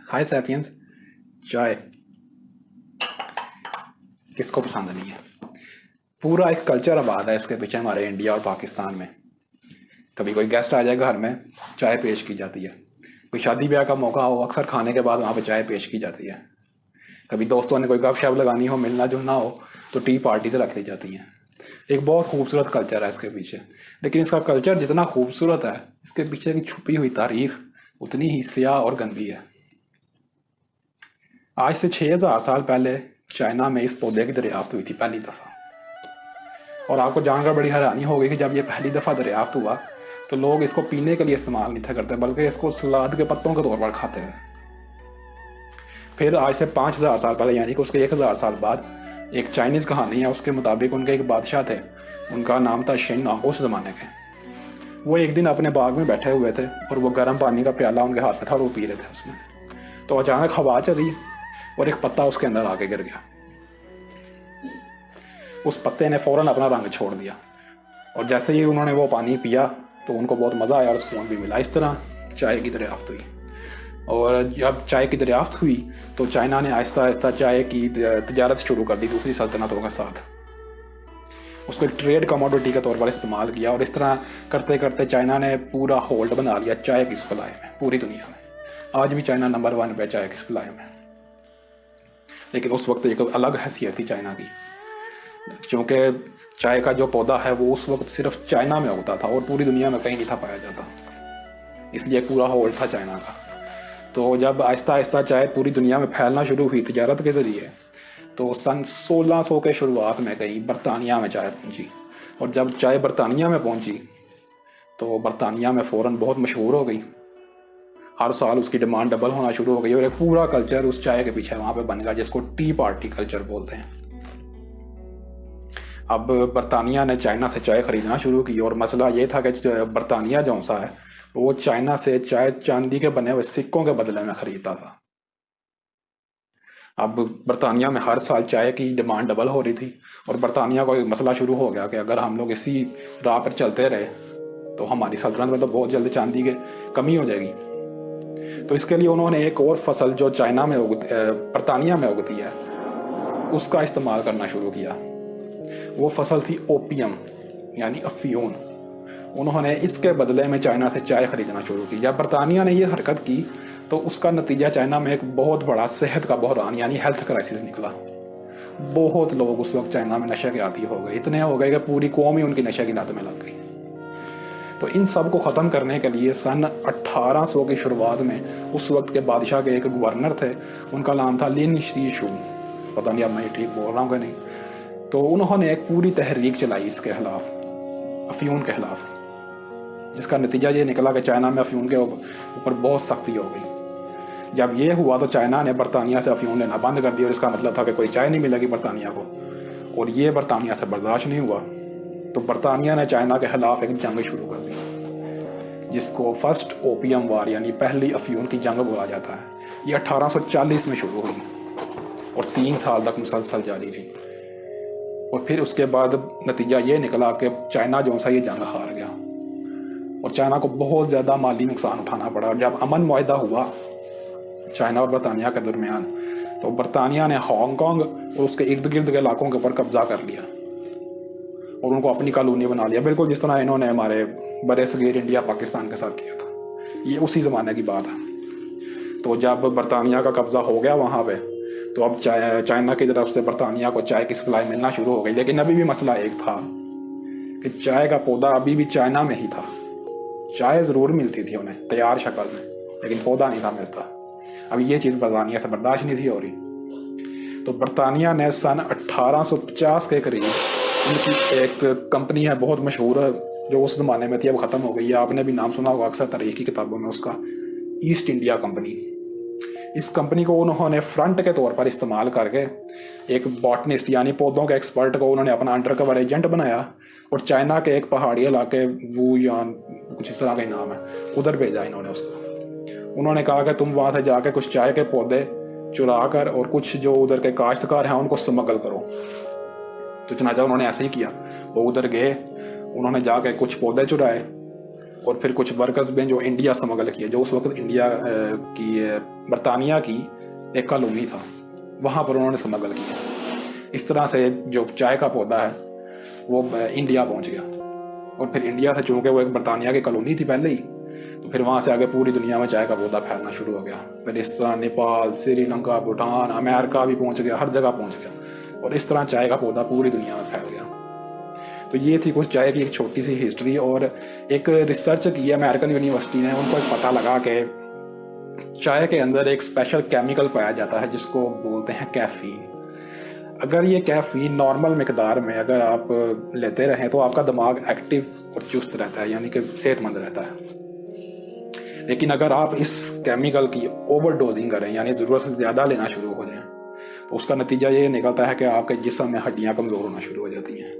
हाय sapiens. चाय किसको पसंद नहीं है। पूरा एक कल्चर आबाद है इसके पीछे हमारे इंडिया और पाकिस्तान में। कभी कोई गेस्ट आ जाए घर में, चाय पेश की जाती है। कोई शादी ब्याह का मौका हो, अक्सर खाने के बाद वहाँ पे चाय पेश की जाती है। कभी दोस्तों ने कोई गपशप लगानी हो, मिलना जुलना हो, तो टी पार्टी से रख ली जाती हैं। एक बहुत खूबसूरत कल्चर है इसके पीछे। लेकिन इसका कल्चर जितना खूबसूरत है, इसके पीछे की छुपी हुई तारीख उतनी ही स्याह और गंदी है। आज से 6000 साल पहले चाइना में इस पौधे की दरियाफ्त हुई थी पहली दफ़ा। और आपको जानकर बड़ी हैरानी होगी कि जब ये पहली दफ़ा दरियाफ्त हुआ तो लोग इसको पीने के लिए इस्तेमाल नहीं था करते, बल्कि इसको सलाद के पत्तों के तौर पर खाते थे। फिर आज से 5000 साल पहले, यानी कि उसके 1000 साल बाद, एक चाइनीज़ कहानी है। उसके मुताबिक उनके एक बादशाह थे, उनका नाम था शेन। उस ज़माने के वो एक दिन अपने बाग में बैठे हुए थे और वो गर्म पानी का प्याला उनके हाथ में था और वो पी रहे थे उसमें। तो अचानक हवा चली और एक पत्ता उसके अंदर आके गिर गया। उस पत्ते ने फौरन अपना रंग छोड़ दिया और जैसे ही उन्होंने वो पानी पिया तो उनको बहुत मज़ा आया और सुकून भी मिला। इस तरह चाय की दरियाफ्त हुई। और जब चाय की दरियाफ्त हुई तो चाइना ने आहिस्ता आहिस्ता चाय की तजारत शुरू कर दी दूसरी सल्तनतों के साथ। उसको ट्रेड कमोडिटी के तौर पर इस्तेमाल किया और इस तरह करते करते चाइना ने पूरा होल्ड बना लिया चाय की सप्लाई में पूरी दुनिया में। आज भी चाइना नंबर 1 पे चाय की सप्लाई में। लेकिन उस वक्त एक अलग हैसियत थी चाइना की, क्योंकि चाय का जो पौधा है वो उस वक्त सिर्फ चाइना में उगता था और पूरी दुनिया में कहीं नहीं था पाया जाता। इसलिए पूरा होल्ड था चाइना का। तो जब आहिस्ता आहिस्ता चाय पूरी दुनिया में फैलना शुरू हुई तजारत के ज़रिए, तो सन 1600 के शुरुआत में कहीं बरतानिया में चाय पहुंची। और जब चाय बरतानिया में पहुंची तो बरतानिया में फ़ौरन बहुत मशहूर हो गई। हर साल उसकी डिमांड डबल होना शुरू हो गई और एक पूरा कल्चर उस चाय के पीछे वहाँ पे बन गया, जिसको टी पार्टी कल्चर बोलते हैं। अब बरतानिया ने चाइना से चाय ख़रीदना शुरू की और मसला ये था कि बरतानिया जो सा है वो चाइना से चाय चांदी के बने हुए सिक्कों के बदले में ख़रीदता था। अब बरतानिया में हर साल चाय की डिमांड डबल हो रही थी और बरतानिया को एक मसला शुरू हो गया कि अगर हम लोग इसी राह पर चलते रहे तो हमारी सल्तनत में तो बहुत जल्द चांदी की कमी हो जाएगी। तो इसके लिए उन्होंने एक और फसल जो चाइना में बरतानिया में उगती है उसका इस्तेमाल करना शुरू किया। वो फसल थी ओपियम, यानी अफीम। उन्होंने इसके बदले में चाइना से चाय खरीदना शुरू की। जब बरतानिया ने ये हरकत की तो उसका नतीजा चाइना में एक बहुत बड़ा सेहत का बहरान यानी हेल्थ क्राइसिस निकला। बहुत लोग उस वक्त चाइना में नशे के आदी हो गए, इतने हो गए कि पूरी कौम ही उनकी नशे की लत में लग गई। तो इन सब को ख़त्म करने के लिए सन 1800 की शुरुआत में उस वक्त के बादशाह के एक गवर्नर थे, उनका नाम था लिन शीशू। पता नहीं अब मैं ठीक बोल रहा हूँ कि नहीं। तो उन्होंने एक पूरी तहरीक चलाई इसके खिलाफ, अफीम के खिलाफ, जिसका नतीजा ये निकला कि चाइना में अफीम के ऊपर बहुत सख्ती हो गई। जब ये हुआ तो चाइना ने बरतानिया से अफीम लेना बंद कर दिया और इसका मतलब था कि कोई चाय नहीं मिलेगी बरतानिया को। और ये बरतानिया से बर्दाश्त नहीं हुआ तो बरतानिया ने चाइना के खिलाफ एक जंग शुरू कर दी, जिसको फर्स्ट ओपियम वार यानी पहली अफीम की जंग बोला जाता है। ये 1840 में शुरू हुई और 3 साल तक मुसलसल जारी रही। और फिर उसके बाद नतीजा ये निकला कि चाइना जो सा ये जंग हार गया और चाइना को बहुत ज़्यादा माली नुकसान उठाना पड़ा। और जब अमन मुआहदा हुआ चाइना और बरतानिया के दरमियान, तो बरतानिया ने हांगकांग और उसके इर्द गिर्द के इलाकों के ऊपर कब्जा कर लिया और उनको अपनी कॉलोनी बना लिया, बिल्कुल जिस तरह इन्होंने हमारे बड़े सगीर इंडिया पाकिस्तान के साथ किया था। ये उसी ज़माने की बात है। तो जब बरतानिया का कब्जा हो गया वहाँ पे, तो अब चाइना की तरफ से बरतानिया को चाय की सप्लाई मिलना शुरू हो गई। लेकिन अभी भी मसला एक था कि चाय का पौधा अभी भी चाइना में ही था। चाय ज़रूर मिलती थी उन्हें तैयार शक्ल में, लेकिन पौधा नहीं था मिलता। अब ये चीज़ बरतानिया से बर्दाश्त नहीं थी हो रही। तो बरतानिया ने सन 1850 के करीब, उनकी एक कंपनी है बहुत मशहूर है जो उस ज़माने में थी, अब ख़त्म हो गई है, आपने भी नाम सुना होगा अक्सर तारीख़ की किताबों में उसका, ईस्ट इंडिया कंपनी। इस कंपनी को उन्होंने फ्रंट के तौर पर इस्तेमाल करके एक बॉटनिस्ट यानी पौधों के एक्सपर्ट को उन्होंने अपना अंडरकवर एजेंट बनाया और चाइना के एक पहाड़ी इलाके वुयान, कुछ इस तरह का ही नाम है, उधर भेजा इन्होंने उसको। उन्होंने कहा कि तुम वहाँ से जाके कुछ चाय के पौधे चुरा कर और कुछ जो उधर के काश्तकार हैं उनको स्मगल करो। तो चनाचा उन्होंने ऐसे ही किया। वो उधर गए, उन्होंने जाके कुछ पौधे चुराए और फिर कुछ वर्कर्स भी जो इंडिया स्मगल किए, जो उस वक्त इंडिया की बरतानिया की एक कॉलोनी था, वहाँ पर उन्होंने स्मगल किया। इस तरह से जो चाय का पौधा है वो इंडिया पहुँच गया, और फिर इंडिया से चूँकि वो एक बरतानिया की कॉलोनी थी पहले ही, तो फिर वहाँ से आगे पूरी दुनिया में चाय का पौधा फैलना शुरू हो गया। फिलिस्तीन, नेपाल, श्रीलंका, भूटान, अमेरिका भी पहुँच गया, हर जगह पहुँच गया, और इस तरह चाय का पौधा पूरी दुनिया में फैल गया। तो ये थी कुछ चाय की एक छोटी सी हिस्ट्री। और एक रिसर्च की अमेरिकन यूनिवर्सिटी ने, उनको एक पता लगा कि चाय के अंदर एक स्पेशल केमिकल पाया जाता है जिसको बोलते हैं कैफीन। अगर ये कैफीन नॉर्मल मिकदार में अगर आप लेते रहें तो आपका दिमाग एक्टिव और चुस्त रहता है, यानी कि सेहतमंद रहता है। लेकिन अगर आप इस केमिकल की ओवरडोजिंग करें, यानी ज़रूरत से ज़्यादा लेना शुरू हो जाएं, तो उसका नतीजा ये निकलता है कि आपके जिस्म में हड्डियाँ कमज़ोर होना शुरू हो जाती हैं।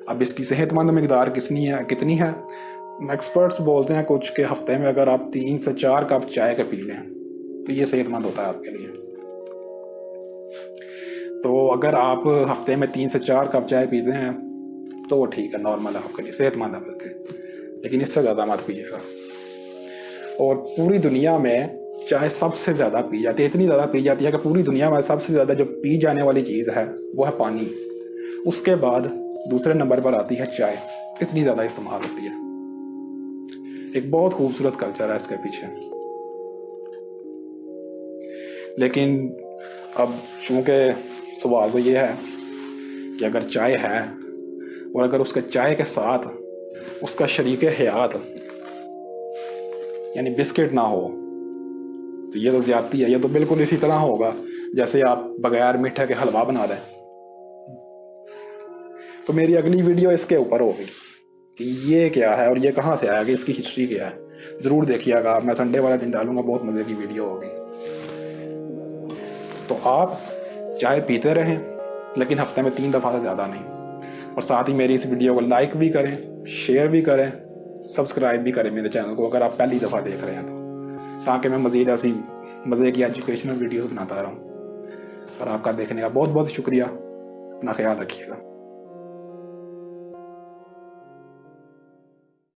अब इसकी सेहतमंद मिकदार कितनी है? एक्सपर्ट्स बोलते हैं कुछ के हफ्ते में अगर आप 3 से 4 कप चाय के पी लें तो ये सेहतमंद होता है आपके लिए। तो अगर आप हफ्ते में 3 से 4 कप चाय पीते हैं तो वो ठीक है, नॉर्मल है आपके लिए, सेहतमंद है बल्कि, लेकिन इससे ज़्यादा मत पीजिएगा। और पूरी दुनिया में चाय सबसे ज़्यादा पी जाती है, इतनी ज़्यादा पी जाती है कि पूरी दुनिया में सबसे ज़्यादा जो पी जाने वाली चीज़ है वो है पानी। उसके बाद दूसरे नंबर पर आती है चाय, इतनी ज़्यादा इस्तेमाल होती है। एक बहुत खूबसूरत कल्चर है इसके पीछे। लेकिन अब चूंकि सवाल तो ये है कि अगर चाय है और अगर उसके चाय के साथ उसका शरीके हयात यानी बिस्किट ना हो तो ये तो ज़्यादती है। ये तो बिल्कुल इसी तरह होगा जैसे आप बगैर मीठे के हलवा बना दें। तो मेरी अगली वीडियो इसके ऊपर होगी कि ये क्या है और ये कहाँ से आया, कि इसकी हिस्ट्री क्या है। ज़रूर देखिएगा, मैं संडे वाला दिन डालूंगा, बहुत मज़े की वीडियो होगी। तो आप चाय पीते रहें, लेकिन हफ्ते में 3 दफ़ा से ज़्यादा नहीं। और साथ ही मेरी इस वीडियो को लाइक भी करें, शेयर भी करें, सब्सक्राइब भी करें मेरे चैनल को अगर आप पहली दफ़ा देख रहे हैं तो, ताकि मैं मज़ीद ऐसी मज़े की एजुकेशनल वीडियोज़ बनाता रहूँ। और आपका देखने का बहुत बहुत शुक्रिया। अपना ख्याल रखिएगा।